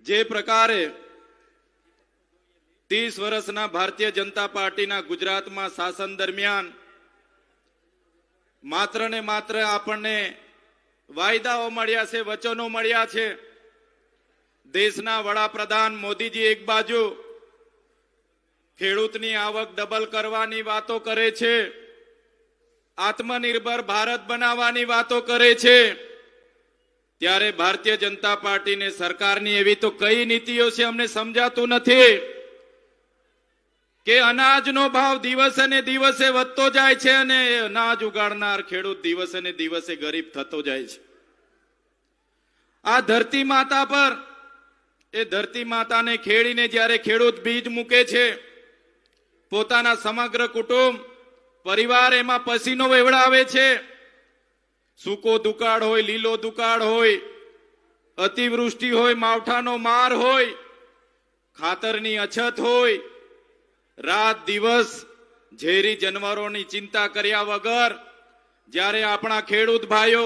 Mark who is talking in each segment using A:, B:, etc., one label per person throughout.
A: જે પ્રકારે 30 વર્ષના ભારતીય જનતા પાર્ટીના ગુજરાતમાં શાસન દરમિયાન માત્ર ને માત્ર આપણને વાયદાઓ મળ્યા છે, વચનો મળ્યા છે। દેશના વડાપ્રધાન મોદીજી એક બાજુ ખેડૂતની આવક ડબલ કરવાની વાતો કરે છે, આત્મનિર્ભર ભારત બનાવવાની વાતો કરે છે, ત્યારે ભારતીય જનતા પાર્ટીને સરકારની એવી તો કઈ નીતિઓ છે અમને સમજાતું નથી કે અનાજનો ભાવ દિવસે ને દિવસે વધતો જાય છે અને અનાજ ઉગાડનાર ખેડૂત દિવસે ને દિવસે ગરીબ થતો જાય છે। આ ધરતી માતા પર એ ધરતી માતાને ખેડીને જ્યારે ખેડૂત બીજ મૂકે છે, પોતાના સમગ્ર કુટુંબ પરિવાર એમાં પસીનો વેવડાવે છે। સૂકો દુકાળ હોય, લીલો દુકાળ હોય, અતિવૃષ્ટિ હોય, માવઠાનો માર હોય, ખાતરની અછત હોય, રાત દિવસ ઝેરી જાનવરોની ચિંતા કર્યા વગર જ્યારે આપણા ખેડૂત ભાઈઓ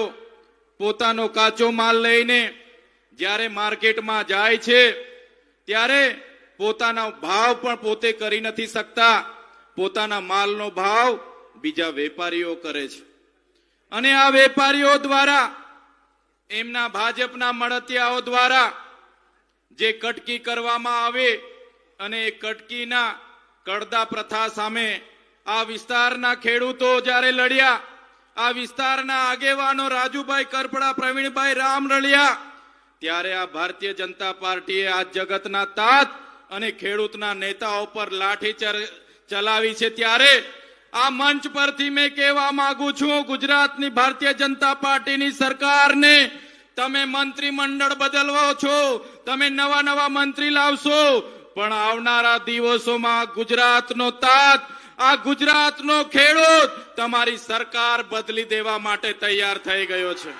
A: પોતાનો કાચો માલ લઈને જ્યારે માર્કેટમાં જાય છે ત્યારે પોતાનો ભાવ પણ પોતે કરી નથી શકતા, પોતાના માલનો ભાવ બીજા વેપારીઓ કરે છે અને આ વેપારીઓ દ્વારા એમના ભાજપના મળતિયાઓ દ્વારા જે કટકી કરવામાં આવે અને એ કટકીના કડદા પ્રથા સામે આ વિસ્તારના ખેડૂતો જ્યારે લડ્યા, આ વિસ્તારના આગેવાનો રાજુભાઈ કરપડા, પ્રવીણભાઈ રામ રળિયા, ત્યારે આ ભારતીય જનતા પાર્ટીએ આ જગતના તાત અને ખેડૂતના નેતાઓ પર લાઠી ચલાવી છે। ત્યારે આ મંચ પરથી મેં કહેવા માંગુ છું ગુજરાતની ભારતીય જનતા પાર્ટીની સરકારને, તમે મંત્રીમંડળ બદલવો છો, તમે નવા નવા મંત્રી લાવશો, પણ આવનારા દિવસોમાં ગુજરાતનો તાત, આ ગુજરાતનો ખેડૂત તમારી સરકાર બદલી દેવા માટે તૈયાર થઈ ગયો છે।